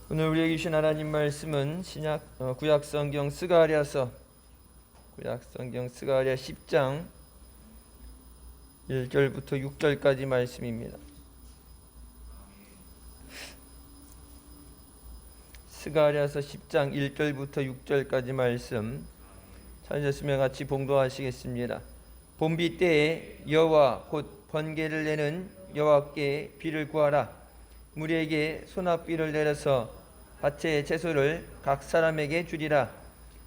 오늘 우리에게 주신 하나님 말씀은 구약성경 스가랴서 10장 1절부터 6절까지 말씀입니다. 스가랴서 10장 1절부터 6절까지 말씀 찾으셨으면 같이 봉독하시겠습니다. 봄비 때에 여호와 곧 번개를 내는 여호와께 비를 구하라. 무리에게 소낙비를 내려서 밭의 채소를 각 사람에게 주리라.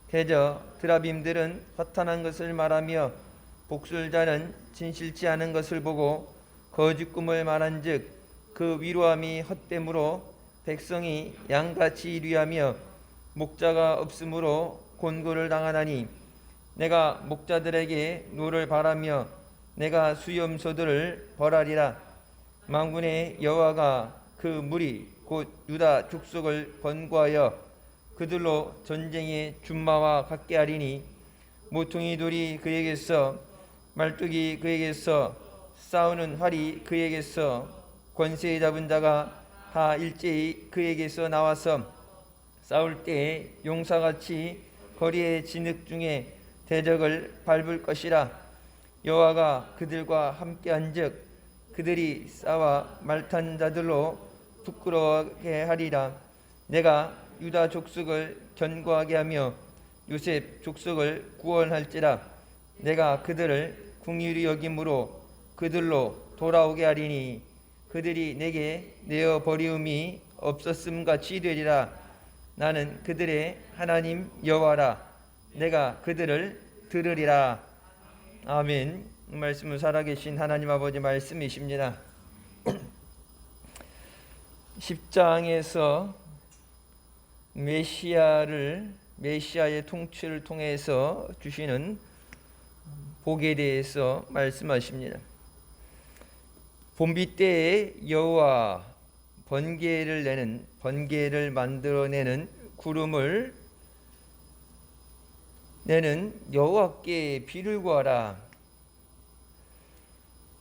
대저 드라빔들은 허탄한 것을 말하며 복술자는 진실치 않은 것을 보고 거짓 꿈을 말한즉 그 위로함이 헛됨으로 백성이 양같이 이류하며 목자가 없으므로 곤고를 당하나니 내가 목자들에게 노를 바라며 내가 수염소들을 벌하리라. 만군의 여호와가 그 무리 곧 유다 족속을 번구하여 그들로 전쟁의 준마와 같게 하리니 모퉁이 돌이 그에게서 말뚝이 그에게서 싸우는 활이 그에게서 권세 잡은 자가 다 일제히 그에게서 나와서 싸울 때에 용사같이 거리의 진흙 중에 대적을 밟을 것이라. 여호와가 그들과 함께한즉 그들이 싸워 말탄 자들로 부끄러워하게 하리라. 내가 유다 족속을 견고하게 하며 요셉 족속을 구원할지라. 내가 그들을 긍휼히 여김으로 그들로 돌아오게 하리니 그들이 내게 내어 버리움이 없었음 같이 되리라. 나는 그들의 하나님 여호와라. 내가 그들을 들으리라. 아멘. 말씀은 살아계신 하나님 아버지 말씀이십니다. 10장에서 메시아의 통치를 통해서 주시는 복에 대해서 말씀하십니다. 봄비 때에 여호와 번개를 만들어내는 구름을 내는 여호와께 비를 구하라.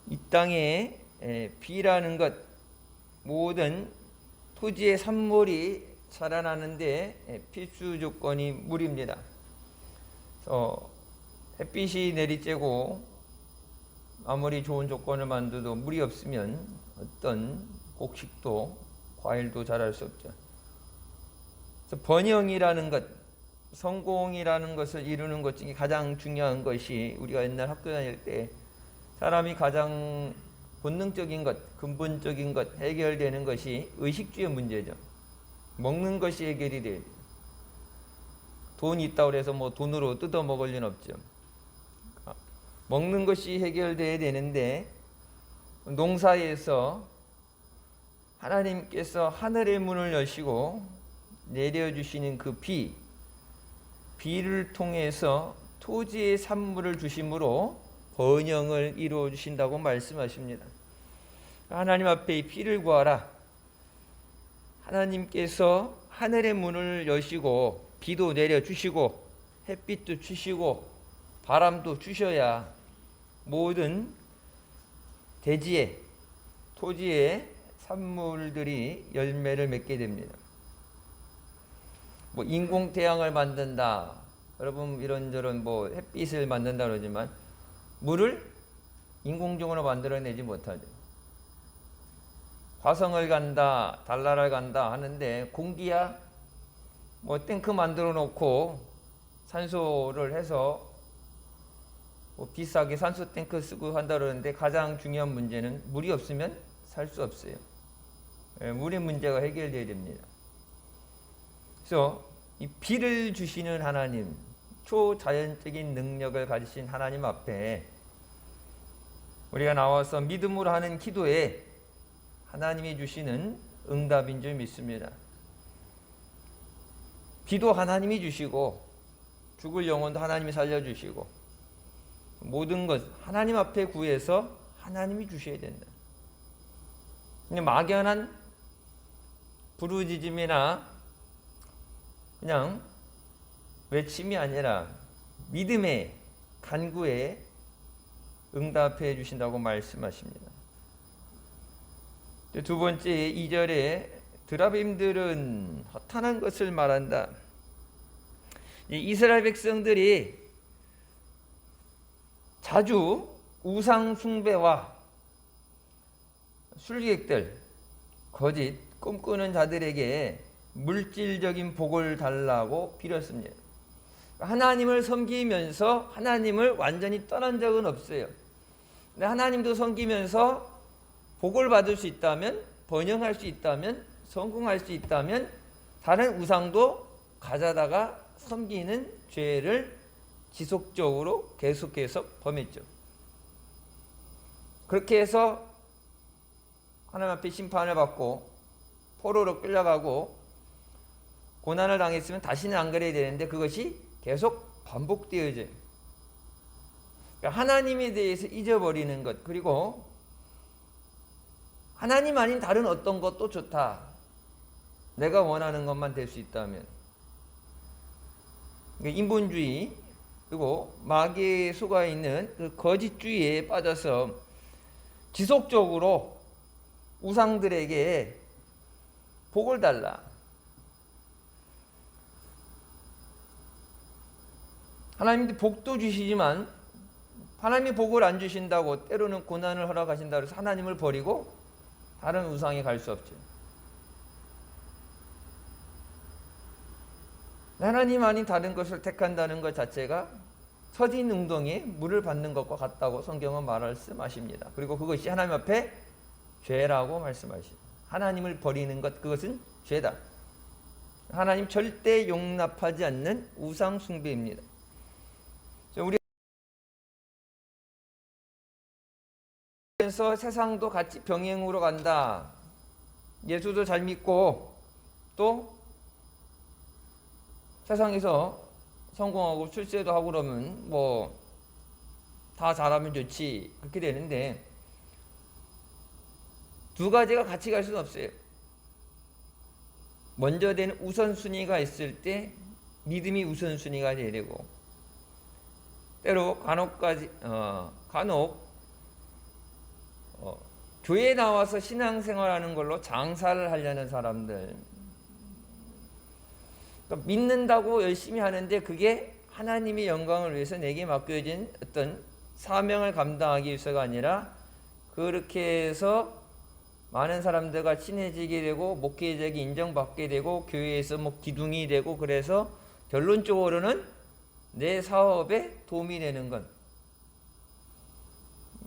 이 땅에 비라는 것, 모든 토지의 산물이 자라나는데 필수 조건이 물입니다. 햇빛이 내리쬐고 아무리 좋은 조건을 만들어도 물이 없으면 어떤 곡식도 과일도 자랄 수 없죠. 그래서 번영이라는 것, 성공이라는 것을 이루는 것 중에 가장 중요한 것이, 우리가 옛날 학교 다닐 때 사람이 가장 본능적인 것, 근본적인 것, 해결되는 것이 의식주의 문제죠. 먹는 것이 해결이 돼요. 돈이 있다고 해서 돈으로 뜯어 먹을 리는 없죠. 먹는 것이 해결돼야 되는데, 농사에서 하나님께서 하늘의 문을 여시고 내려주시는 그 비를 통해서 토지의 산물을 주심으로 번영을 이루어 주신다고 말씀하십니다. 하나님 앞에 비를 구하라. 하나님께서 하늘의 문을 여시고 비도 내려주시고 햇빛도 주시고 바람도 주셔야 모든 대지에, 토지에 산물들이 열매를 맺게 됩니다. 인공태양을 만든다, 여러분 이런저런 햇빛을 만든다 그러지만 물을 인공적으로 만들어내지 못하죠. 화성을 간다, 달나라를 간다 하는데 공기야 탱크 만들어 놓고 산소를 해서 비싸게 산소 탱크 쓰고 한다 그러는데, 가장 중요한 문제는 물이 없으면 살 수 없어요. 물의 문제가 해결돼야 됩니다. 그래서 이 비를 주시는 하나님, 초자연적인 능력을 가지신 하나님 앞에 우리가 나와서 믿음으로 하는 기도에 하나님이 주시는 응답인 줄 믿습니다. 비도 하나님이 주시고 죽을 영혼도 하나님이 살려주시고 모든 것 하나님 앞에 구해서 하나님이 주셔야 된다. 그냥 막연한 부르짖음이나 그냥 외침이 아니라 믿음의 간구에 응답해 주신다고 말씀하십니다. 두 번째 2절에 드라빔들은 허탄한 것을 말한다. 이스라엘 백성들이 자주 우상 숭배와 술객들, 거짓 꿈꾸는 자들에게 물질적인 복을 달라고 빌었습니다. 하나님을 섬기면서 하나님을 완전히 떠난 적은 없어요. 근데 하나님도 섬기면서 복을 받을 수 있다면, 번영할 수 있다면, 성공할 수 있다면 다른 우상도 가져다가 섬기는 죄를 지속적으로 계속해서 범했죠. 그렇게 해서 하나님 앞에 심판을 받고 포로로 끌려가고 고난을 당했으면 다시는 안 그래야 되는데 그것이 계속 반복되어져요. 그러니까 하나님에 대해서 잊어버리는 것, 그리고 하나님 아닌 다른 어떤 것도 좋다. 내가 원하는 것만 될 수 있다면. 그러니까 인본주의 그리고 마귀에 속아 있는 그 거짓주의에 빠져서 지속적으로 우상들에게 복을 달라. 하나님도 복도 주시지만 하나님이 복을 안 주신다고 때로는 고난을 허락하신다고 해서 하나님을 버리고 다른 우상에 갈 수 없죠. 하나님 아닌 다른 것을 택한다는 것 자체가 터진 웅덩이에 물을 받는 것과 같다고 성경은 말씀하십니다. 그리고 그것이 하나님 앞에 죄라고 말씀하십니다. 하나님을 버리는 것, 그것은 죄다. 하나님 절대 용납하지 않는 우상 숭배입니다. 우리 그래서 세상도 같이 병행으로 간다. 예수도 잘 믿고 또 세상에서 성공하고 출세도 하고 그러면 뭐 다 잘하면 좋지 그렇게 되는데 두 가지가 같이 갈 수는 없어요. 먼저 되는 우선순위가 있을 때 믿음이 우선순위가 돼야 되고 때로 간혹 교회에 나와서 신앙생활하는 걸로 장사를 하려는 사람들, 그러니까 믿는다고 열심히 하는데 그게 하나님의 영광을 위해서 내게 맡겨진 어떤 사명을 감당하기 위해서가 아니라 그렇게 해서 많은 사람들과 친해지게 되고 목회자에게 인정받게 되고 교회에서 뭐 기둥이 되고 그래서 결론적으로는 내 사업에 도움이 되는 건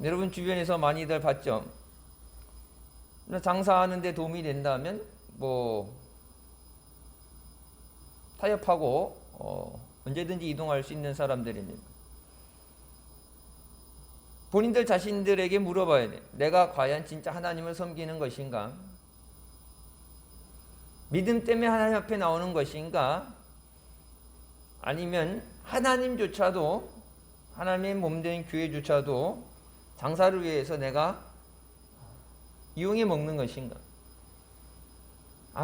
여러분 주변에서 많이들 봤죠. 장사하는 데 도움이 된다면 뭐 타협하고 언제든지 이동할 수 있는 사람들입니다. 본인들 자신들에게 물어봐야 돼. 내가 과연 진짜 하나님을 섬기는 것인가? 믿음 때문에 하나님 앞에 나오는 것인가? 아니면 하나님조차도 하나님의 몸된 교회조차도 장사를 위해서 내가 이용해 먹는 것인가?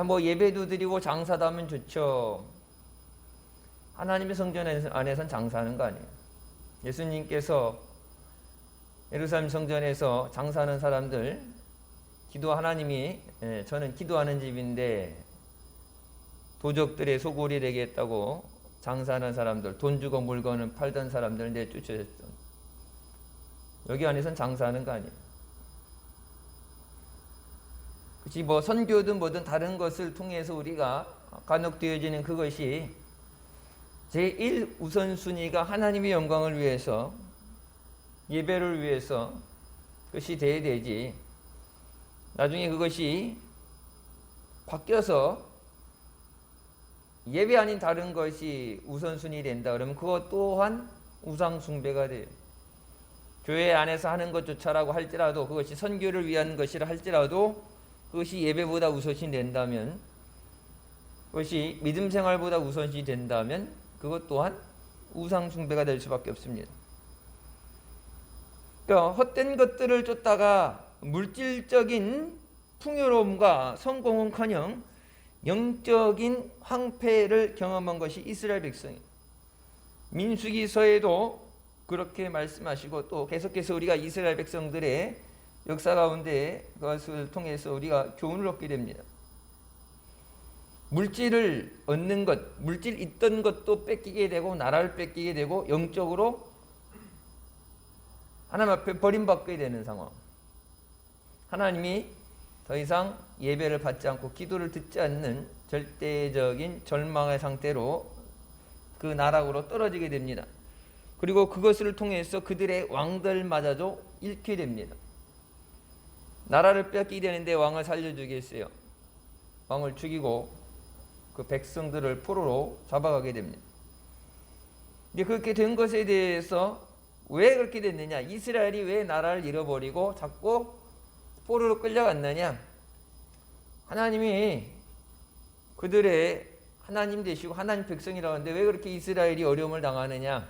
뭐 예배도 드리고 장사도 하면 좋죠. 하나님의 성전 안에선 장사하는 거 아니에요. 예수님께서 예루살렘 성전에서 장사하는 사람들 하나님이 저는 기도하는 집인데 도적들의 소굴이 되겠다고 장사하는 사람들, 돈 주고 물건을 팔던 사람들 내쫓으셨죠. 여기 안에선 장사하는 거 아니에요. 그치, 뭐 선교든 뭐든 다른 것을 통해서 우리가 간혹되어지는 그것이 제1 우선순위가 하나님의 영광을 위해서 예배를 위해서 그것이 돼야 되지. 나중에 그것이 바뀌어서 예배 아닌 다른 것이 우선순위 된다 그러면 그것 또한 우상 숭배가 돼요. 교회 안에서 하는 것조차라고 할지라도 그것이 선교를 위한 것이라 할지라도 그것이 예배보다 우선시 된다면 그것이 믿음 생활보다 우선시 된다면 그것 또한 우상 숭배가 될 수밖에 없습니다. 그러니까 헛된 것들을 쫓다가 물질적인 풍요로움과 성공은커녕 영적인 황폐를 경험한 것이 이스라엘 백성이에요. 민수기서에도 그렇게 말씀하시고 또 계속해서 우리가 이스라엘 백성들의 역사 가운데 그것을 통해서 우리가 교훈을 얻게 됩니다. 물질을 얻는 것, 물질 있던 것도 뺏기게 되고 나라를 뺏기게 되고 영적으로 하나님 앞에 버림받게 되는 상황. 하나님이 더 이상 예배를 받지 않고 기도를 듣지 않는 절대적인 절망의 상태로 그 나락으로 떨어지게 됩니다. 그리고 그것을 통해서 그들의 왕들마저도 잃게 됩니다. 나라를 뺏기게 되는데 왕을 살려주겠어요. 왕을 죽이고 그 백성들을 포로로 잡아가게 됩니다. 근데 그렇게 된 것에 대해서 왜 그렇게 됐느냐? 이스라엘이 왜 나라를 잃어버리고 자꾸 포로로 끌려갔느냐? 하나님이 그들의 하나님 되시고 하나님 백성이라고 하는데 왜 그렇게 이스라엘이 어려움을 당하느냐?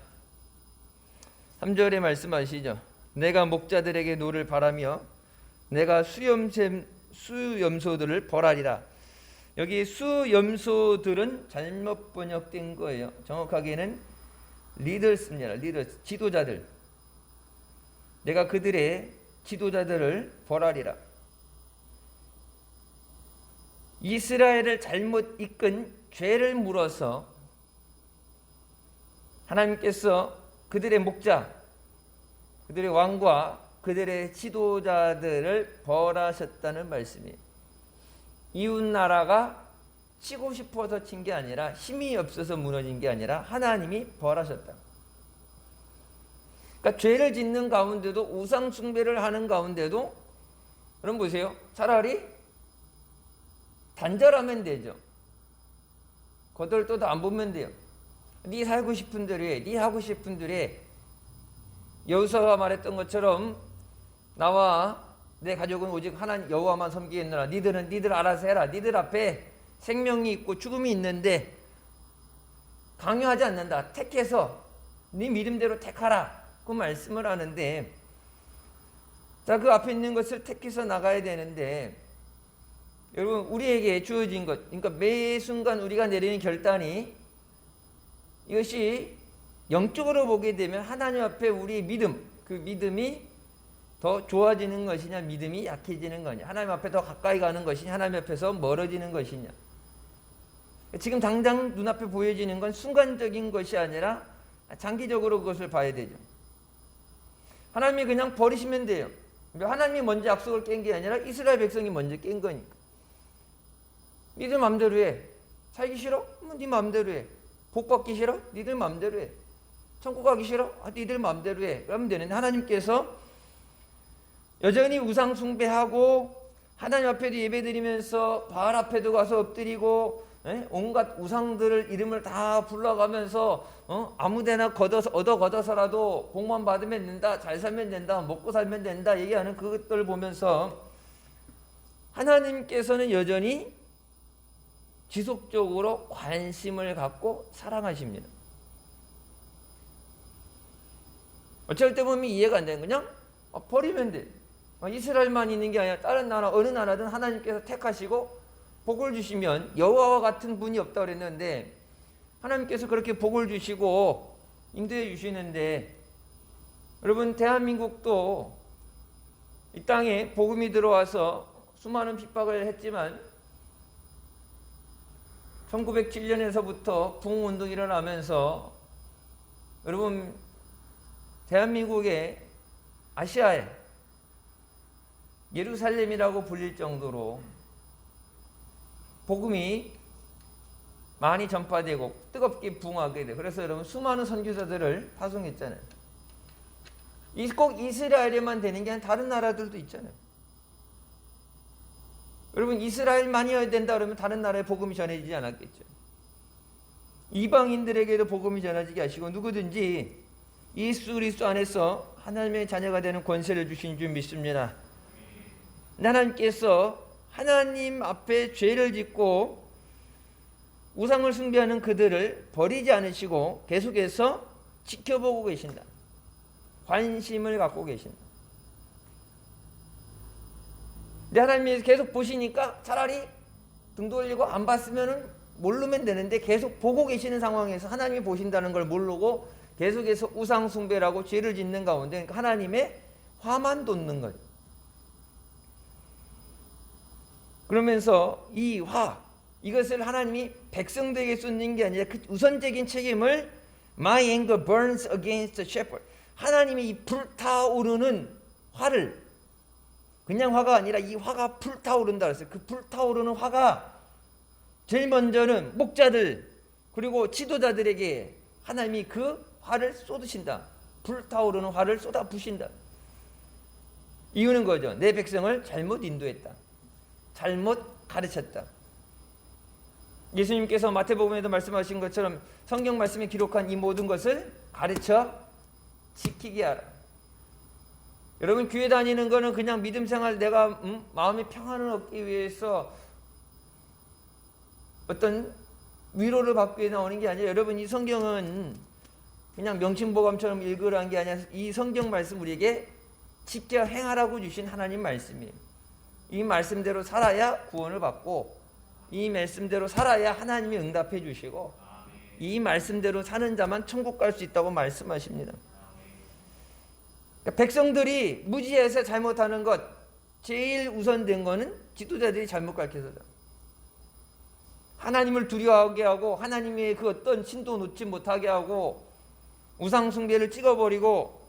3절에 말씀하시죠. 내가 목자들에게 노를 바라며 내가 수염소들을 벌하리라. 여기 수염소들은 잘못 번역된 거예요. 정확하게는 리더스입니다. 리더스, 지도자들. 내가 그들의 지도자들을 벌하리라. 이스라엘을 잘못 이끈 죄를 물어서 하나님께서 그들의 목자, 그들의 왕과 그들의 지도자들을 벌하셨다는 말씀이에요. 이웃 나라가 치고 싶어서 친 게 아니라 힘이 없어서 무너진 게 아니라 하나님이 벌하셨다. 그러니까 죄를 짓는 가운데도 우상 숭배를 하는 가운데도 여러분 보세요. 차라리 단절하면 되죠. 거들떠도 안 보면 돼요. 네 살고 싶은 대로 해. 네 하고 싶은 대로 해. 여호수아가 말했던 것처럼 나와 내 가족은 오직 하나님 여호와만 섬기겠노라. 니들은 니들 알아서 해라. 니들 앞에 생명이 있고 죽음이 있는데 강요하지 않는다. 택해서 네 믿음대로 택하라. 그 말씀을 하는데, 자, 그 앞에 있는 것을 택해서 나가야 되는데, 여러분 우리에게 주어진 것, 그러니까 매 순간 우리가 내리는 결단이 이것이 영적으로 보게 되면 하나님 앞에 우리의 믿음, 그 믿음이 더 좋아지는 것이냐, 믿음이 약해지는 거냐, 하나님 앞에 더 가까이 가는 것이냐, 하나님 앞에서 멀어지는 것이냐. 지금 당장 눈앞에 보여지는 건 순간적인 것이 아니라 장기적으로 그것을 봐야 되죠. 하나님이 그냥 버리시면 돼요. 하나님이 먼저 약속을 깬 게 아니라 이스라엘 백성이 먼저 깬 거니까. 니들 마음대로 해. 살기 싫어? 네 마음대로 해. 복 받기 싫어? 니들 마음대로 해. 천국 가기 싫어? 니들 마음대로 해. 그러면 되는데 하나님께서 여전히 우상 숭배하고 하나님 앞에도 예배드리면서 바알 앞에도 가서 엎드리고 온갖 우상들을 이름을 다 불러가면서 아무데나 걷어서라도 복만 받으면 된다, 잘 살면 된다, 먹고 살면 된다 얘기하는 그것들을 보면서 하나님께서는 여전히 지속적으로 관심을 갖고 사랑하십니다. 어쩔 때 보면 이해가 안 되는 그냥 버리면 돼. 이스라엘만 있는 게 아니라 다른 나라 어느 나라든 하나님께서 택하시고 복을 주시면 여호와와 같은 분이 없다고 그랬는데 하나님께서 그렇게 복을 주시고 인도해 주시는데, 여러분 대한민국도 이 땅에 복음이 들어와서 수많은 핍박을 했지만 1907년에서부터 부흥운동이 일어나면서 여러분 대한민국의 아시아에 예루살렘이라고 불릴 정도로 복음이 많이 전파되고 뜨겁게 부흥하게 돼. 그래서 여러분 수많은 선교사들을 파송했잖아요. 꼭 이스라엘에만 되는 게 아니라 다른 나라들도 있잖아요. 여러분 이스라엘만이어야 된다 그러면 다른 나라에 복음이 전해지지 않았겠죠. 이방인들에게도 복음이 전해지게 하시고 누구든지 예수 그리스도 안에서 하나님의 자녀가 되는 권세를 주신 줄 믿습니다. 하나님께서 하나님 앞에 죄를 짓고 우상을 숭배하는 그들을 버리지 않으시고 계속해서 지켜보고 계신다. 관심을 갖고 계신다. 근데 하나님이 계속 보시니까 차라리 등 돌리고 안 봤으면 모르면 되는데 계속 보고 계시는 상황에서 하나님이 보신다는 걸 모르고 계속해서 우상 숭배라고 죄를 짓는 가운데 하나님의 화만 돋는 거죠. 그러면서 이 화, 이것을 하나님이 백성들에게 쏟는 게 아니라 그 우선적인 책임을 My anger burns against the shepherd. 하나님이 이 불타오르는 화를, 그냥 화가 아니라 이 화가 불타오른다 그랬어요. 그 불타오르는 화가 제일 먼저는 목자들 그리고 지도자들에게 하나님이 그 화를 쏟으신다. 불타오르는 화를 쏟아 부신다. 이유는 거죠. 내 백성을 잘못 인도했다. 잘못 가르쳤다. 예수님께서 마태복음에도 말씀하신 것처럼 성경 말씀에 기록한 이 모든 것을 가르쳐 지키게 하라. 여러분, 교회 다니는 거는 그냥 믿음 생활 내가 마음의 평안을 얻기 위해서 어떤 위로를 받기 위해 나오는 게 아니라, 여러분, 이 성경은 그냥 명심보감처럼 읽으라는 게 아니라 이 성경 말씀 우리에게 지켜 행하라고 주신 하나님 말씀이에요. 이 말씀대로 살아야 구원을 받고, 이 말씀대로 살아야 하나님이 응답해 주시고, 이 말씀대로 사는 자만 천국 갈 수 있다고 말씀하십니다. 그러니까 백성들이 무지해서 잘못하는 것, 제일 우선된 거는 지도자들이 잘못 가르쳐서다. 하나님을 두려워하게 하고 하나님의 그 어떤 신도 놓지 못하게 하고 우상 숭배를 찍어버리고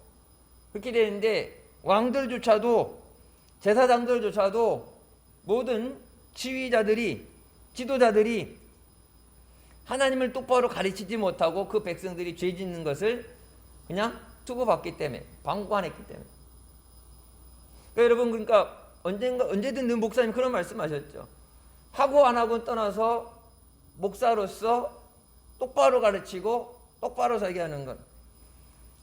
그렇게 되는데, 왕들조차도, 제사장들조차도, 모든 지휘자들이, 지도자들이 하나님을 똑바로 가르치지 못하고 그 백성들이 죄 짓는 것을 그냥 두고 봤기 때문에, 방관했기 때문에. 그러니까 여러분, 그러니까 언제든 늘 목사님 그런 말씀하셨죠. 하고 안 하고 떠나서 목사로서 똑바로 가르치고 똑바로 살게 하는 것,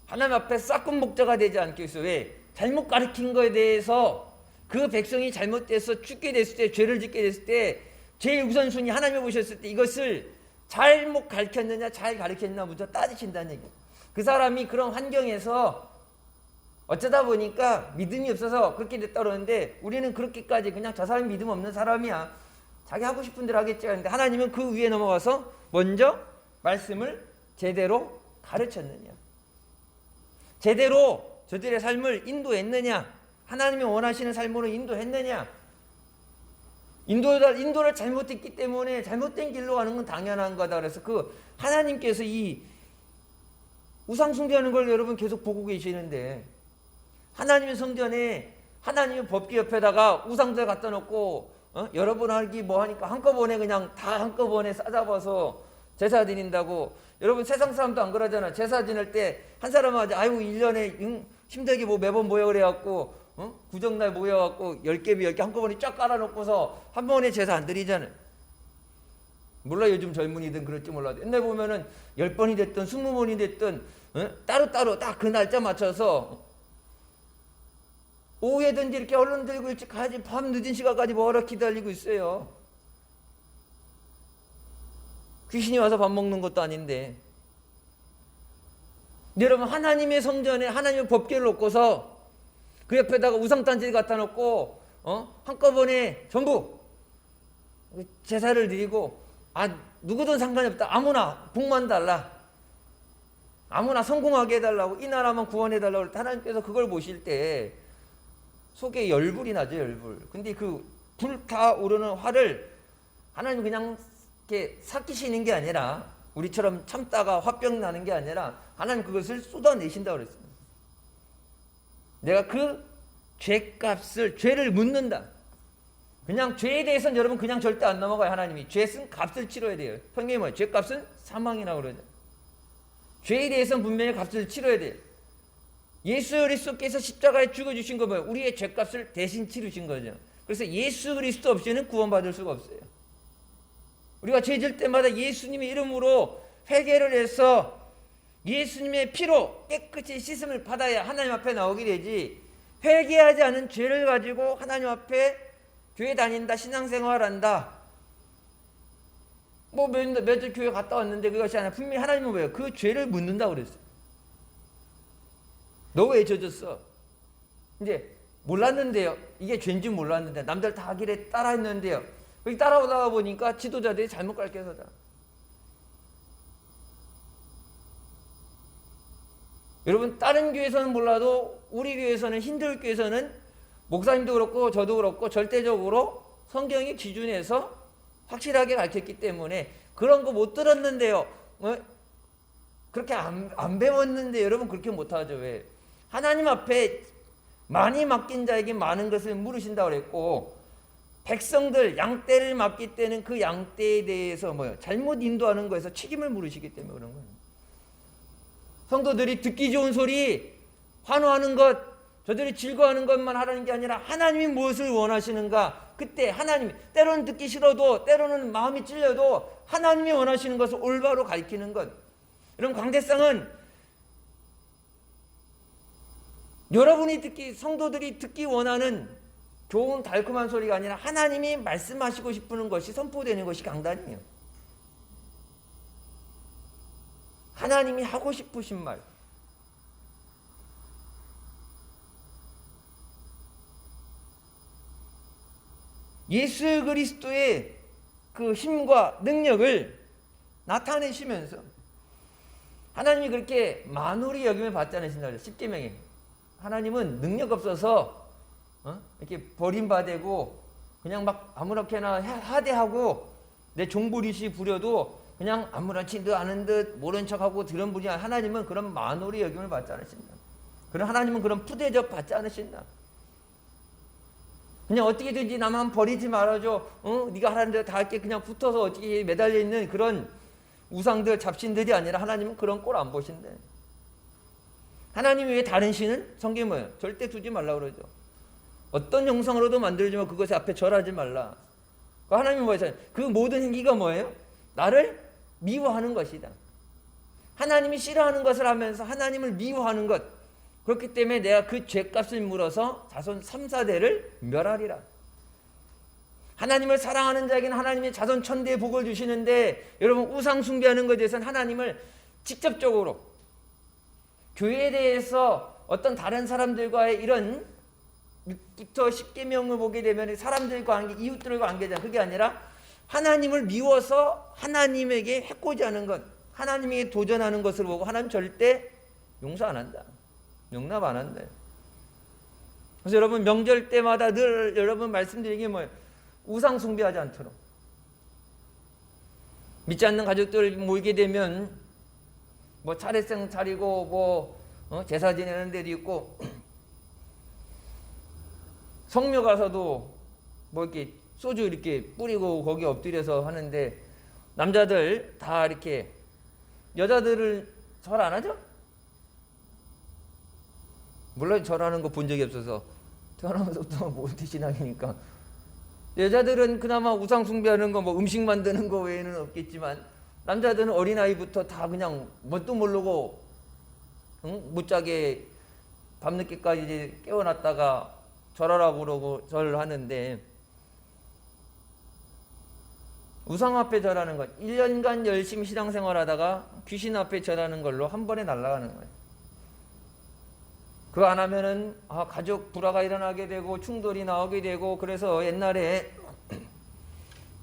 하나님 앞에 싹군 목자가 되지 않기 위해서. 왜? 잘못 가르친 거에 대해서 그 백성이 잘못돼서 죽게 됐을 때, 죄를 짓게 됐을 때 제일 우선순위 하나님이 보셨을 때 이것을 잘못 가르쳤느냐 잘 가르쳤느냐 먼저 따지신다는 얘기예요. 그 사람이 그런 환경에서 어쩌다 보니까 믿음이 없어서 그렇게 됐다 그러는데, 우리는 그렇게까지 그냥 저 사람이 믿음 없는 사람이야, 자기 하고 싶은 대로 하겠지 하는데, 하나님은 그 위에 넘어가서 먼저 말씀을 제대로 가르쳤느냐, 제대로 저들의 삶을 인도했느냐, 하나님이 원하시는 삶으로 인도했느냐. 인도를 잘못했기 때문에 잘못된 길로 가는 건 당연한 거다. 그래서 그 하나님께서 이 우상 숭배하는 걸 여러분 계속 보고 계시는데, 하나님의 성전에 하나님의 법궤 옆에다가 우상들 갖다 놓고 여러 번 하기 뭐 하니까 한꺼번에 그냥 다 한꺼번에 싸잡아서 제사 드린다고. 여러분, 세상 사람도 안 그러잖아. 제사 지낼 때 한 사람은 아유 1년에 힘들게 뭐 매번 모여 그래갖고 구정날 모여갖고 10개 한꺼번에 쫙 깔아놓고서 한 번에 제사 안 드리잖아요. 몰라, 요즘 젊은이든 그럴지 몰라도 옛날 보면은 10번이 됐든 20번이 됐든 따로따로 딱 그 날짜 맞춰서 오후에든지 이렇게 얼른 들고 일찍 가야지 밤 늦은 시간까지 뭐하러 기다리고 있어요. 귀신이 와서 밥 먹는 것도 아닌데. 여러분, 하나님의 성전에 하나님의 법궤를 놓고서 그 옆에다가 우상단지를 갖다 놓고 한꺼번에 전부 제사를 드리고, 누구든 상관이 없다, 아무나 복만 달라, 아무나 성공하게 해달라고, 이 나라만 구원해달라고 할 때 하나님께서 그걸 보실 때 속에 열불이 나죠, 열불. 근데 그 불타오르는 화를 하나님 그냥 이렇게 삭히시는 게 아니라, 우리처럼 참다가 화병 나는 게 아니라 하나님 그것을 쏟아내신다고 그랬습니다. 내가 그 죄값을, 죄를 묻는다. 그냥 죄에 대해서는 여러분 그냥 절대 안 넘어가요. 하나님이 죄 쓴 값을 치러야 돼요. 성경이 뭐예요? 죄값은 사망이라고 그러죠. 죄에 대해서는 분명히 값을 치러야 돼요. 예수 그리스도께서 십자가에 죽어주신 거 뭐예요? 우리의 죄값을 대신 치르신 거죠. 그래서 예수 그리스도 없이는 구원받을 수가 없어요. 우리가 죄질 때마다 예수님의 이름으로 회개를 해서 예수님의 피로 깨끗이 씻음을 받아야 하나님 앞에 나오게 되지, 회개하지 않은 죄를 가지고 하나님 앞에 교회 다닌다, 신앙생활한다, 뭐 며칠 교회 갔다 왔는데 그것이 아니라 분명히 하나님은 뭐예요? 그 죄를 묻는다고 그랬어요. 너 왜 젖었어? 이제 몰랐는데요. 이게 죄인지 몰랐는데 남들 다 하길래 따라했는데요. 여기 따라오다가 보니까 지도자들이 잘못 가르쳐서다. 여러분, 다른 교회에서는 몰라도 우리 교회에서는, 힌두교 교회에서는 목사님도 그렇고 저도 그렇고 절대적으로 성경의 기준에서 확실하게 가르쳤기 때문에 그런 거 못 들었는데요. 그렇게 안 배웠는데 여러분 그렇게 못하죠. 왜? 하나님 앞에 많이 맡긴 자에게 많은 것을 물으신다고 그랬고, 백성들 양떼를 맡길 때는 그 양떼에 대해서 잘못 인도하는 거에서 책임을 물으시기 때문에 그런 거예요. 성도들이 듣기 좋은 소리, 환호하는 것, 저들이 즐거워하는 것만 하라는 게 아니라 하나님이 무엇을 원하시는가, 그때 하나님이 때로는 듣기 싫어도 때로는 마음이 찔려도 하나님이 원하시는 것을 올바로 가르치는 것. 여러분, 광대상은 여러분이 듣기, 성도들이 듣기 원하는 좋은 달콤한 소리가 아니라 하나님이 말씀하시고 싶은 것이 선포되는 것이 강단이에요. 하나님이 하고 싶으신 말. 예수 그리스도의 그 힘과 능력을 나타내시면서 하나님이 그렇게 만홀히 여김을 받지 않으신다. 십계명에 하나님은 능력 없어서 이렇게 버림받고 그냥 막 아무렇게나 하대하고 내 종부리시 부려도 그냥 아무렇지 너 아는 듯 모른 척하고 들은 분이 아니라 하나님은 그런 만홀히 여김을 받지 않으신다. 그런 하나님은 그런 푸대접 받지 않으신다. 그냥 어떻게든지 나만 버리지 말아줘. 네가 하라는 대로 다 할게. 그냥 붙어서 어떻게 매달려 있는 그런 우상들, 잡신들이 아니라 하나님은 그런 꼴 안 보신대. 하나님이 왜 다른 신은? 성경에 뭐예요? 절대 두지 말라 그러죠. 어떤 형상으로도 만들지만 그것에 앞에 절하지 말라. 하나님이 뭐예요? 그 모든 행위가 뭐예요? 나를 미워하는 것이다. 하나님이 싫어하는 것을 하면서 하나님을 미워하는 것. 그렇기 때문에 내가 그 죄값을 물어서 자손 3, 4대를 멸하리라. 하나님을 사랑하는 자에게는 하나님의 자손 1000대의 복을 주시는데, 여러분 우상 숭배하는 것에 대해서는 하나님을 직접적으로 교회에 대해서 어떤 다른 사람들과의 이런 6부터 10계명을 보게 되면 사람들과 관계, 이웃들과 관계잖아요. 그게 아니라 하나님을 미워서 하나님에게 해코지 하는 것, 하나님에게 도전하는 것을 보고 하나님 절대 용서 안 한다. 용납 안 한다. 그래서 여러분 명절 때마다 늘 여러분 말씀드리는 게 뭐예요? 우상 숭배하지 않도록. 믿지 않는 가족들 모이게 되면 차례상 차리고 제사 지내는 데도 있고 성묘 가서도 이렇게 소주 이렇게 뿌리고 거기 엎드려서 하는데, 남자들 다 이렇게, 여자들을 절 안 하죠? 물론 절하는 거 본 적이 없어서 태어나면서부터 모태 신앙이니까. 여자들은 그나마 우상 숭배하는 거 음식 만드는 거 외에는 없겠지만, 남자들은 어린아이부터 다 그냥 뭣도 모르고 무짝에 밤늦게까지 깨워놨다가 절하라고 그러고 절하는데, 우상 앞에 절하는 것, 1년간 열심히 신앙생활하다가 귀신 앞에 절하는 걸로 한 번에 날아가는 거예요. 그거 안 하면은 가족 불화가 일어나게 되고 충돌이 나오게 되고. 그래서 옛날에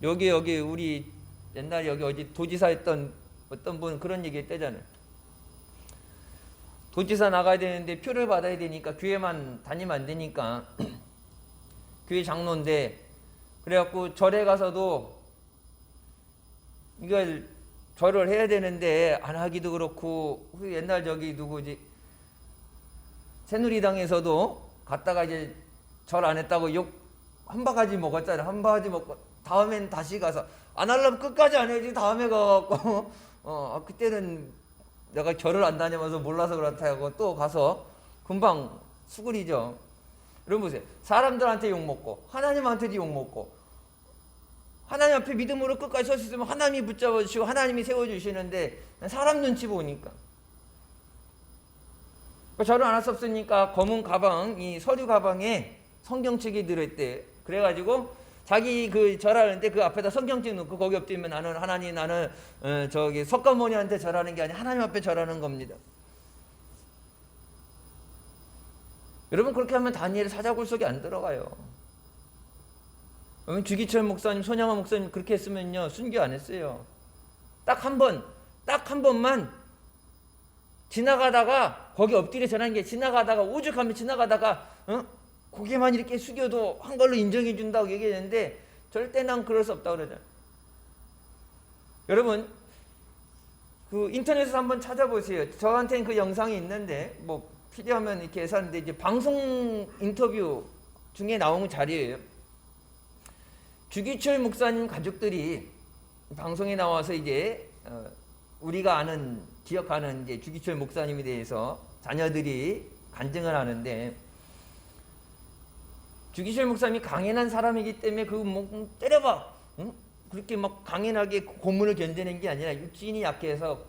여기 우리 옛날에 여기 어디 도지사 했던 어떤 분 그런 얘기 했대잖아요. 도지사 나가야 되는데 표를 받아야 되니까 교회만 다니면 안 되니까 교회 장로인데, 그래갖고 절에 가서도 이걸 절을 해야 되는데 안 하기도 그렇고, 옛날 저기 누구지 새누리당에서도 갔다가 이제 절 안 했다고 욕 한 바가지 먹었잖아요. 한 바가지 먹고 다음엔 다시 가서 안 하려면 끝까지 안 해야지. 다음에 가갖고 그때는 내가 절을 안 다녀봐서 몰라서 그렇다고 또 가서 금방 수그리죠. 여러분 보세요. 사람들한테 욕먹고 하나님한테도 욕먹고, 하나님 앞에 믿음으로 끝까지 설 수 있으면 하나님이 붙잡아 주시고 하나님이 세워주시는데 사람 눈치 보니까. 절을 안 할 수 없으니까 검은 가방, 이 서류 가방에 성경책이 들어있대. 그래가지고 자기 그 절하는데 그 앞에다 성경책 놓고 거기 엎드리면 나는 하나님, 나는 저기 석가모니한테 절하는 게 아니라 하나님 앞에 절하는 겁니다. 여러분 그렇게 하면 다니엘 사자굴 속에 안 들어가요. 여러분 주기철 목사님, 손양화 목사님 그렇게 했으면요 순교 안 했어요. 딱 한 번만 지나가다가 거기 엎드려 전하는 게, 지나가다가 오죽하면 지나가다가 고개만 이렇게 숙여도 한 걸로 인정해 준다고 얘기했는데 절대 난 그럴 수 없다고 그러잖아요. 여러분 그 인터넷에서 한번 찾아보세요. 저한테는 그 영상이 있는데 뭐 필요하면 이렇게 해서 하는데 이제 방송 인터뷰 중에 나온 자리예요. 주기철 목사님 가족들이 방송에 나와서 이제 우리가 아는 기억하는 이제 주기철 목사님에 대해서 자녀들이 간증을 하는데, 주기철 목사님이 강인한 사람이기 때문에 그 뭐 때려봐, 응? 그렇게 막 강인하게 고문을 견뎌낸 게 아니라 육신이 약해서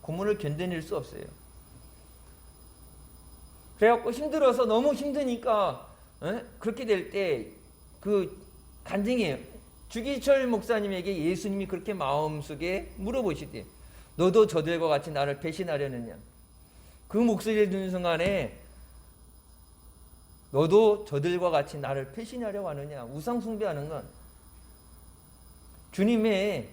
고문을 견뎌낼 수 없어요. 그래갖고 힘들어서 너무 힘드니까 그렇게 될 때 그 간증이에요. 주기철 목사님에게 예수님이 그렇게 마음속에 물어보시대. 너도 저들과 같이 나를 배신하려느냐. 그 목소리를 듣는 순간에 너도 저들과 같이 나를 배신하려고 하느냐. 우상 숭배하는 건 주님의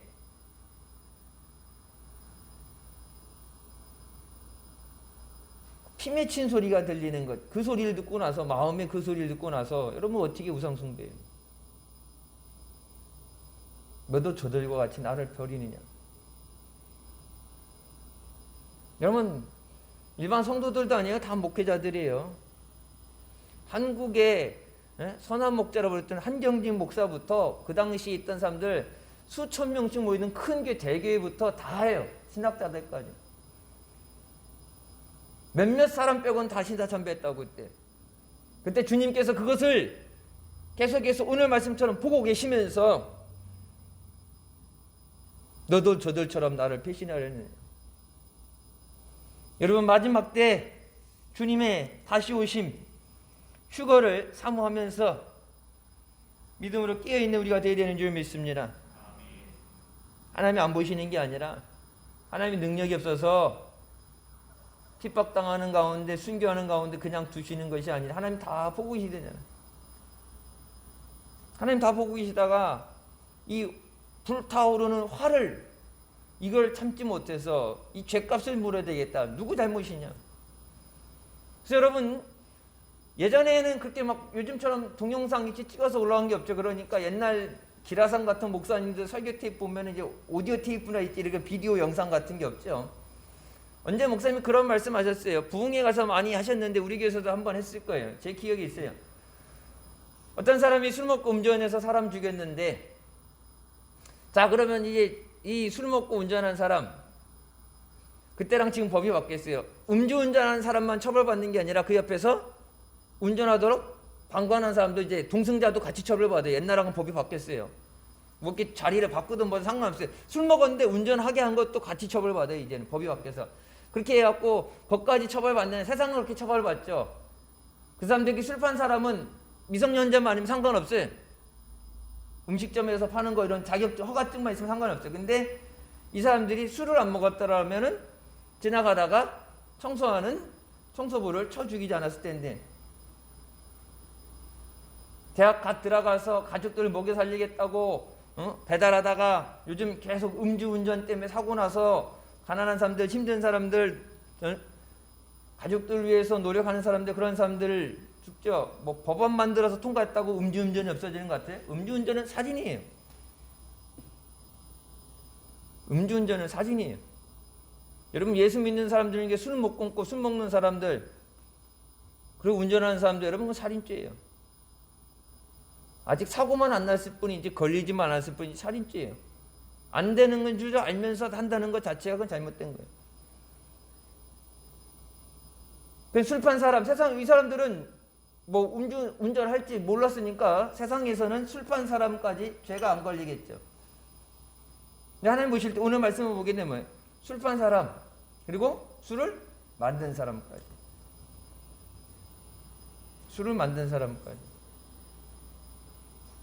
피 맺힌 소리가 들리는 것, 그 소리를 듣고 나서, 마음의 그 소리를 듣고 나서 여러분 어떻게 우상 숭배해요? 너도 저들과 같이 나를 버리느냐. 여러분 일반 성도들도 아니에요. 다 목회자들이에요. 한국의 선한 목자라고 불렸던 한경직 목사부터 그 당시에 있던 사람들 수천 명씩 모이는 큰 교회 대교회부터 다 해요. 신학자들까지. 몇몇 사람 빼고는 다 신사참배했다고 그때 주님께서 그것을 계속해서 오늘 말씀처럼 보고 계시면서 너도 저들처럼 나를 배신하려느냐. 여러분 마지막 때 주님의 다시 오심 휴거를 사모하면서 믿음으로 깨어있는 우리가 되어야 되는 줄 믿습니다. 하나님이 안 보시는 게 아니라 하나님이 능력이 없어서 핍박당하는 가운데 순교하는 가운데 그냥 두시는 것이 아니라 하나님 다 보고 계시잖아요. 하나님 다 보고 계시다가 이 불타오르는 화를 이걸 참지 못해서 이 죗값을 물어야 되겠다. 누구 잘못이냐. 그래서 여러분 예전에는 그렇게 막 요즘처럼 동영상 이렇게 찍어서 올라온 게 없죠. 그러니까 옛날 기라상 같은 목사님들 설교 테이프 보면 이제 오디오 테이프나 있지 이렇게 비디오 영상 같은 게 없죠. 언제 목사님이 그런 말씀 하셨어요. 부흥회 가서 많이 하셨는데 우리 교회에서도 한번 했을 거예요. 제 기억이 있어요. 어떤 사람이 술 먹고 운전해서 사람 죽였는데, 자 그러면 이제 이 술 먹고 운전한 사람, 그때랑 지금 법이 바뀌었어요. 음주운전한 사람만 처벌받는 게 아니라 그 옆에서 운전하도록 방관한 사람도 이제 동승자도 같이 처벌받아요. 옛날하고는 법이 바뀌었어요. 뭐 이렇게 자리를 바꾸든 뭐 상관없어요. 술 먹었는데 운전하게 한 것도 같이 처벌받아요. 이제는 법이 바뀌어서. 그렇게 해갖고 거기까지 처벌받는, 세상은 그렇게 처벌받죠. 그 사람들이 술 판 사람은 미성년자만 아니면 상관없어요. 음식점에서 파는 거 이런 자격증, 허가증만 있으면 상관없어요. 근데 이 사람들이 술을 안 먹었더라면은 지나가다가 청소하는 청소부를 쳐 죽이지 않았을 텐데, 대학 갓 들어가서 가족들을 먹여 살리겠다고 배달하다가 요즘 계속 음주운전 때문에 사고 나서 가난한 사람들, 힘든 사람들, 가족들 위해서 노력하는 사람들, 그런 사람들을 죽죠. 뭐 법안 만들어서 통과했다고 음주운전이 없어지는 것 같아요? 음주운전은 살인이에요. 음주운전은 살인이에요. 여러분 예수 믿는 사람들 중에 술 못 끊고 술 먹는 사람들, 그리고 운전하는 사람들, 여러분 그건 살인죄예요. 아직 사고만 안 났을 뿐이지 걸리지만 않았을 뿐이지 살인죄예요. 안 되는 건 줄 알면서 한다는 것 자체가 그건 잘못된 거예요. 그 술 판 사람, 세상 이 사람들은 뭐 운전할지 몰랐으니까 세상에서는 술 판 사람까지 죄가 안 걸리겠죠. 근데 하나님 보실 때 오늘 말씀을 보게 되면 술 판 사람, 그리고 술을 만든 사람까지. 술을 만든 사람까지.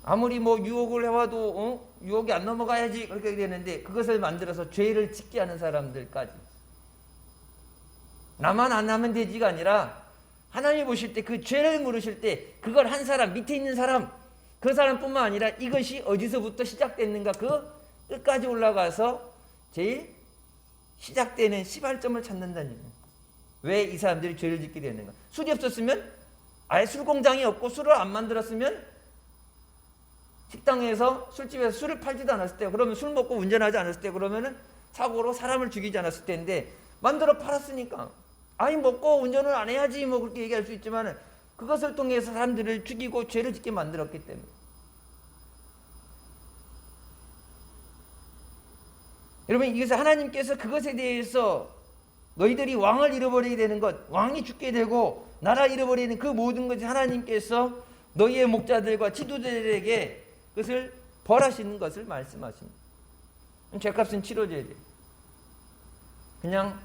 아무리 뭐 유혹을 해와도 유혹이 안 넘어가야지 그렇게 되는데 그것을 만들어서 죄를 짓게 하는 사람들까지. 나만 안 하면 되지가 아니라 하나님이 보실 때 그 죄를 물으실 때 그걸 한 사람, 밑에 있는 사람, 그 사람뿐만 아니라 이것이 어디서부터 시작됐는가 그 끝까지 올라가서 제일 시작되는 시발점을 찾는다는 얘기예요. 왜 이 사람들이 죄를 짓게 되는가. 술이 없었으면, 아예 술 공장이 없고 술을 안 만들었으면 식당에서 술집에서 술을 팔지도 않았을 때, 그러면 술 먹고 운전하지 않았을 때, 그러면은 사고로 사람을 죽이지 않았을 때인데 만들어 팔았으니까 아이 먹고 운전을 안 해야지 뭐 그렇게 얘기할 수 있지만 그것을 통해서 사람들을 죽이고 죄를 짓게 만들었기 때문에. 여러분, 이것은 하나님께서 그것에 대해서 너희들이 왕을 잃어버리게 되는 것, 왕이 죽게 되고 나라 잃어버리는 그 모든 것이 하나님께서 너희의 목자들과 지도자들에게 그것을 벌하시는 것을 말씀하십니다. 죄값은 치러져야 돼요. 그냥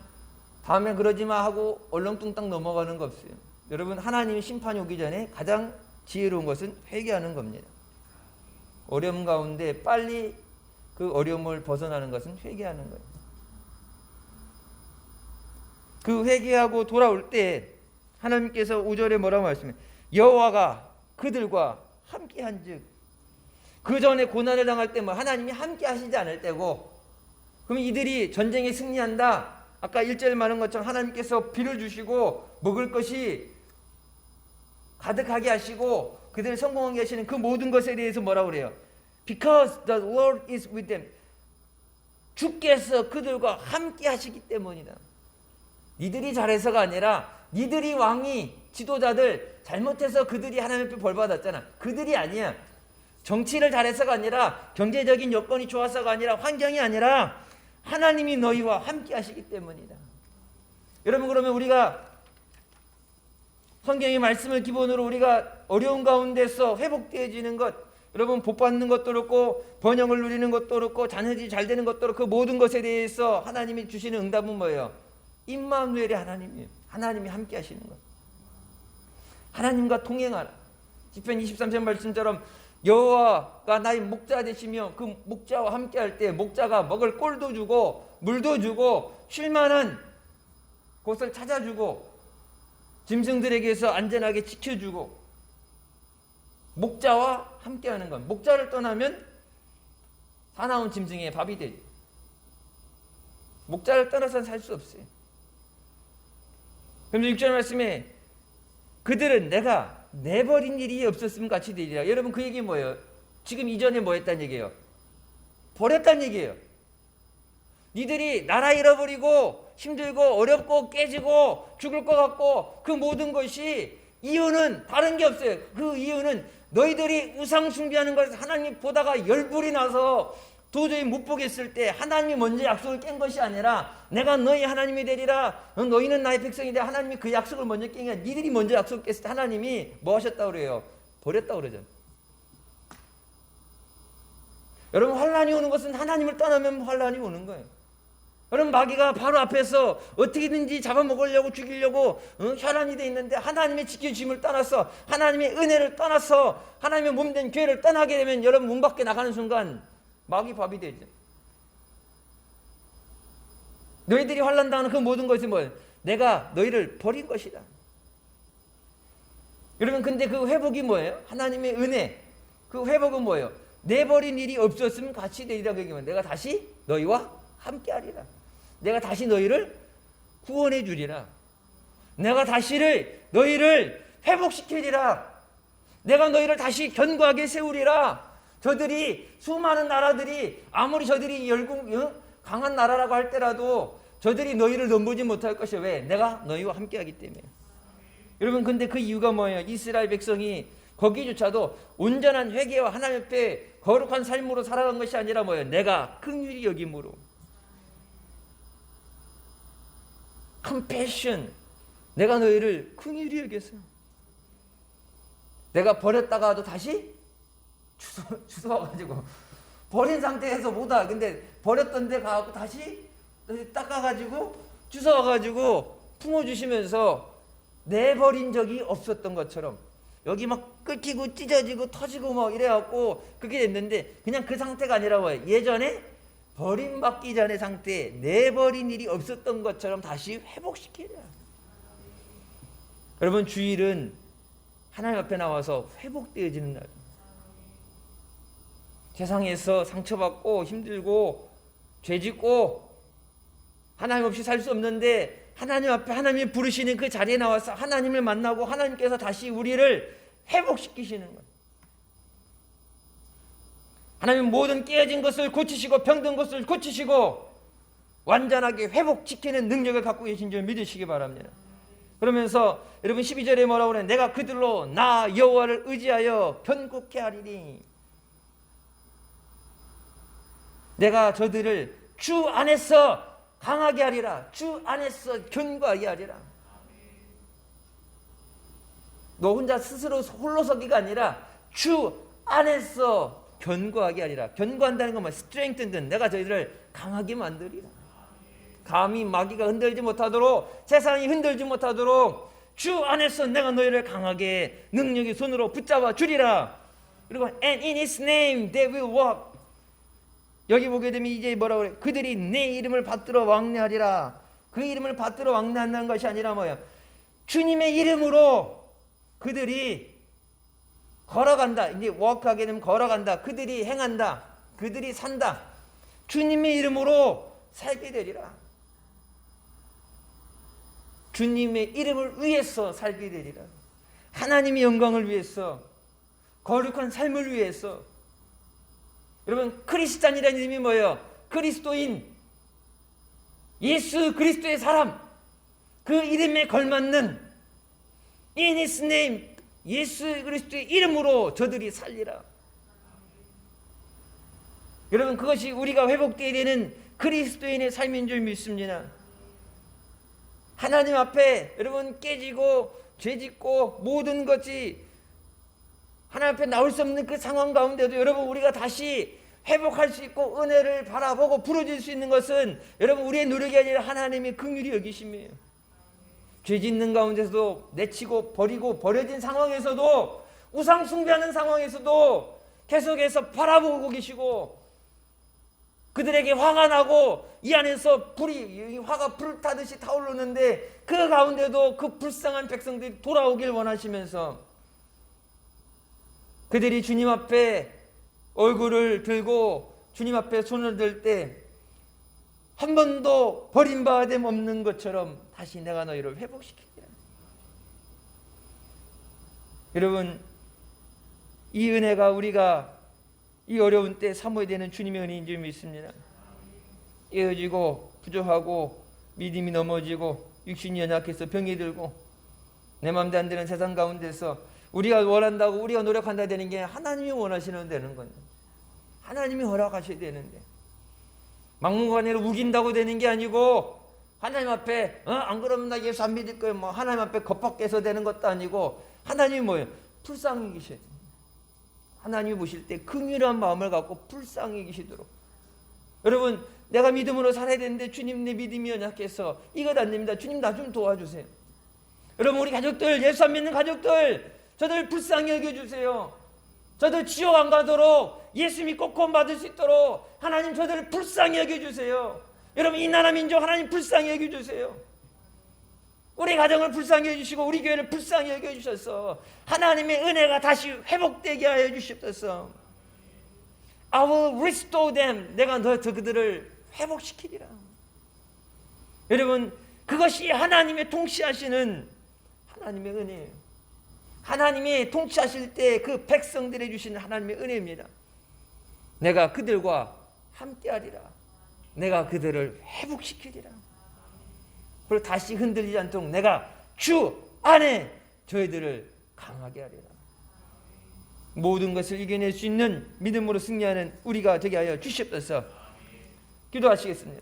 다음에 그러지 마 하고 얼렁뚱땅 넘어가는 거 없어요. 여러분, 하나님이 심판이 오기 전에 가장 지혜로운 것은 회개하는 겁니다. 어려움 가운데 빨리 그 어려움을 벗어나는 것은 회개하는 거예요. 그 회개하고 돌아올 때 하나님께서 5절에 뭐라고 말씀해요? 여호와가 그들과 함께한즉, 그 전에 고난을 당할 때 뭐 하나님이 함께 하시지 않을 때고, 그럼 이들이 전쟁에 승리한다. 아까 1절에 말한 것처럼 하나님께서 비를 주시고 먹을 것이 가득하게 하시고 그들을 성공하게 하시는 그 모든 것에 대해서 뭐라고 그래요? Because the Lord is with them. 주께서 그들과 함께 하시기 때문이다. 니들이 잘해서가 아니라 니들이 왕이 지도자들 잘못해서 그들이 하나님 앞에 벌 받았잖아. 그들이 아니야. 정치를 잘해서가 아니라 경제적인 여건이 좋아서가 아니라 환경이 아니라 하나님이 너희와 함께 하시기 때문이다. 여러분, 그러면 우리가 성경의 말씀을 기본으로 우리가 어려운 가운데서 회복되어지는 것, 여러분 복 받는 것도 그렇고 번영을 누리는 것도 그렇고 자녀들이 잘 되는 것도 그렇고 그 모든 것에 대해서 하나님이 주시는 응답은 뭐예요? 임마누엘의 하나님이에요. 하나님이 함께 하시는 것. 하나님과 동행하라. 시편 23편 말씀처럼 여호와가 나의 목자 되시며 그 목자와 함께 할 때 목자가 먹을 꼴도 주고 물도 주고 쉴만한 곳을 찾아주고 짐승들에게서 안전하게 지켜주고, 목자와 함께하는 것. 목자를 떠나면 사나운 짐승의 밥이 되죠. 목자를 떠나서는 살 수 없어요. 그럼 6절 말씀에 그들은 내가 내버린 일이 없었으면 같이 되리라. 여러분, 그 얘기 뭐예요? 지금 이전에 뭐 했다는 얘기예요? 버렸다는 얘기예요. 니들이 나라 잃어버리고 힘들고 어렵고 깨지고 죽을 것 같고 그 모든 것이 이유는 다른 게 없어요. 그 이유는 너희들이 우상 숭배하는 것을 하나님 보다가 열불이 나서 도저히 못 보겠을 때 하나님이 먼저 약속을 깬 것이 아니라 내가 너희 하나님이 되리라, 너희는 나의 백성이다. 하나님이 그 약속을 먼저 깬 게 아니라 니들이 먼저 약속을 깼을 때 하나님이 뭐 하셨다고 그래요? 버렸다고 그러죠. 여러분, 환란이 오는 것은 하나님을 떠나면 환란이 오는 거예요. 여러분, 마귀가 바로 앞에서 어떻게든지 잡아먹으려고 죽이려고 혈안이 돼 있는데 하나님의 지켜주심을 떠나서 하나님의 은혜를 떠나서 하나님의 몸된 교회를 떠나게 되면 여러분 문 밖에 나가는 순간 마귀 밥이 되죠. 너희들이 환난당하는 그 모든 것이 뭐예요? 내가 너희를 버린 것이다. 여러분, 근데 그 회복이 뭐예요? 하나님의 은혜. 그 회복은 뭐예요? 내버린 일이 없었으면 같이 되리라고 얘기하면 내가 다시 너희와 함께하리라. 내가 다시 너희를 구원해 주리라. 내가 너희를 회복시키리라. 내가 너희를 다시 견고하게 세우리라. 저들이 수많은 나라들이 아무리 저들이 강한 나라라고 할 때라도 저들이 너희를 넘보지 못할 것이야. 왜? 내가 너희와 함께하기 때문에. 여러분, 근데 그 이유가 뭐예요? 이스라엘 백성이 거기조차도 온전한 회개와 하나님 앞에 거룩한 삶으로 살아간 것이 아니라 뭐예요? 내가 긍휼히 여김으로. compassion. 내가 너희를 긍휼히 여겼어. 내가 버렸다가도 다시 주워가지고 버린 상태에서 못와. 근데 버렸던 데 가고 다시 닦아가지고 주워가지고 품어주시면서 내버린 적이 없었던 것처럼 여기 막 끓기고 찢어지고 터지고 막 이래갖고 그렇게 됐는데 그냥 그 상태가 아니라 뭐예요? 예전에 버림받기 전의 상태에 내버린 일이 없었던 것처럼 다시 회복시키려. 여러분, 주일은 하나님 앞에 나와서 회복되어지는 날. 세상에서 상처받고 힘들고 죄짓고 하나님 없이 살 수 없는데 하나님 앞에 하나님이 부르시는 그 자리에 나와서 하나님을 만나고 하나님께서 다시 우리를 회복시키시는 거예요. 하나님 모든 깨어진 것을 고치시고 병든 것을 고치시고 완전하게 회복시키는 능력을 갖고 계신 줄 믿으시기 바랍니다. 그러면서 여러분 12절에 뭐라고 그래? 내가 그들로 나 여호와를 의지하여 견고케 하리니, 내가 저들을 주 안에서 강하게 하리라. 주 안에서 견고하게 하리라. 너 혼자 스스로 홀로 서기가 아니라 주 안에서 견고하게 하리라. 견고한다는 건 뭐? 스트렝튼든, 내가 저희들을 강하게 만들리라. 감히 마귀가 흔들지 못하도록, 세상이 흔들지 못하도록 주 안에서 내가 너희를 강하게 능력의 손으로 붙잡아 주리라. 그리고 and in his name they will walk. 여기 보게 되면 이제 뭐라고 그래? 그들이 내 이름을 받들어 왕래하리라. 그 이름을 받들어 왕래한다는 것이 아니라 뭐야? 주님의 이름으로 그들이 걸어간다. 이제 walk하게 되면 걸어간다. 그들이 행한다. 그들이 산다. 주님의 이름으로 살게 되리라. 주님의 이름을 위해서 살게 되리라. 하나님의 영광을 위해서, 거룩한 삶을 위해서. 여러분, 크리스찬이라는 이름이 뭐예요? 그리스도인, 예수 그리스도의 사람, 그 이름에 걸맞는 In His name, 예수 그리스도의 이름으로 저들이 살리라. 여러분, 그것이 우리가 회복되어야 되는 그리스도인의 삶인 줄 믿습니다. 하나님 앞에 여러분 깨지고 죄짓고 모든 것이 하나님 앞에 나올 수 없는 그 상황 가운데도 여러분 우리가 다시 회복할 수 있고 은혜를 바라보고 부르질 수 있는 것은 여러분 우리의 노력이 아니라 하나님의 긍휼이 여기심이에요. 죄 짓는 가운데서도 내치고 버리고 버려진 상황에서도 우상 숭배하는 상황에서도 계속해서 바라보고 계시고 그들에게 화가 나고 이 안에서 불이 화가 불타듯이 타오르는데 그 가운데도 그 불쌍한 백성들이 돌아오길 원하시면서 그들이 주님 앞에 얼굴을 들고 주님 앞에 손을 들 때 한 번도 버림받음 없는 것처럼 다시 내가 너희를 회복시키리라. 여러분, 이 은혜가 우리가 이 어려운 때 사모해야 되는 주님의 은혜인 줄 믿습니다. 깨어지고 부족하고 믿음이 넘어지고 육신이 연약해서 병이 들고 내 마음대로 안 되는 세상 가운데서 우리가 원한다고 우리가 노력한다 되는 게 하나님이 원하시는 되는 건데, 하나님이 허락하셔야 되는데, 막무가내로 우긴다고 되는 게 아니고 하나님 앞에 안 그러면 나 예수 안 믿을 거예요. 뭐 하나님 앞에 겁박해서 되는 것도 아니고 하나님이 뭐예요? 불쌍히 계셔야 돼요. 하나님이 보실 때 긍휼한 마음을 갖고 불쌍히 계시도록. 여러분, 내가 믿음으로 살아야 되는데 주님 내 믿음이 연약해서 이것 안 됩니다. 주님 나 좀 도와주세요. 여러분, 우리 가족들, 예수 안 믿는 가족들, 저들 불쌍히 여겨주세요. 저들 지옥 안 가도록 예수 믿고 구원받을 수 있도록 하나님 저들을 불쌍히 여겨주세요. 여러분, 이 나라 민족 하나님 불쌍히 여겨주세요. 우리 가정을 불쌍히 해주시고 우리 교회를 불쌍히 여겨주셔서 하나님의 은혜가 다시 회복되게 하여 주시옵소서. I will restore them. 내가 그들을 회복시키리라. 여러분, 그것이 하나님의 통치하시는 하나님의 은혜예요. 하나님이 통치하실 때 그 백성들에 주시는 하나님의 은혜입니다. 내가 그들과 함께하리라. 내가 그들을 회복시키리라. 그리고 다시 흔들리지 않도록 내가 주 안에 저희들을 강하게 하리라. 모든 것을 이겨낼 수 있는 믿음으로 승리하는 우리가 되게 하여 주시옵소서. 기도하시겠습니다.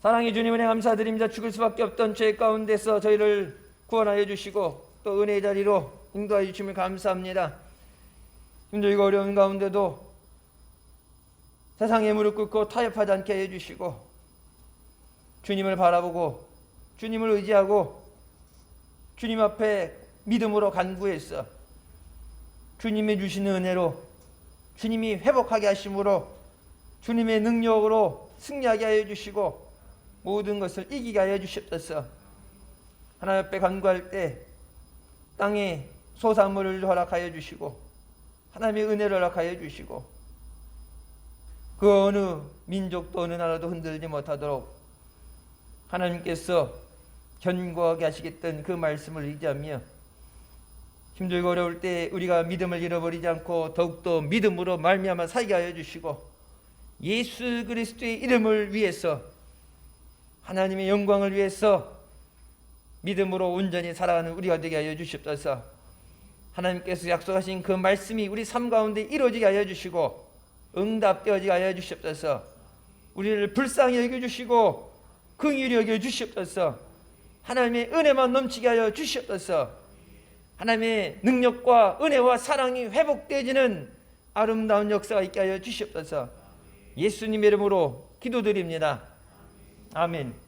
사랑의 주님, 은혜 감사드립니다. 죽을 수밖에 없던 죄 가운데서 저희를 구원하여 주시고 또 은혜의 자리로 인도하여 주심을 감사합니다. 힘들고 어려운 가운데도 세상에 무릎 꿇고 타협하지 않게 해주시고 주님을 바라보고 주님을 의지하고 주님 앞에 믿음으로 간구했어. 주님이 주시는 은혜로 주님이 회복하게 하심으로 주님의 능력으로 승리하게 하여 주시고 모든 것을 이기게 하여 주시옵소서. 하나님 앞에 간구할 때 땅에 소산물을 허락하여 주시고 하나님의 은혜를 허락하여 주시고 그 어느 민족도 어느 나라도 흔들지 못하도록 하나님께서 견고하게 하시겠다는 그 말씀을 의지하며 힘들고 어려울 때 우리가 믿음을 잃어버리지 않고 더욱더 믿음으로 말미암아 살게 하여 주시고 예수 그리스도의 이름을 위해서 하나님의 영광을 위해서 믿음으로 온전히 살아가는 우리가 되게 하여 주시옵소서. 하나님께서 약속하신 그 말씀이 우리 삶 가운데 이루어지게 하여 주시고 응답되어지게 하여 주시옵소서. 우리를 불쌍히 여겨주시고 긍휼히 여겨주시옵소서. 하나님의 은혜만 넘치게 하여 주시옵소서. 하나님의 능력과 은혜와 사랑이 회복되어지는 아름다운 역사가 있게 하여 주시옵소서. 예수님의 이름으로 기도드립니다. 아멘.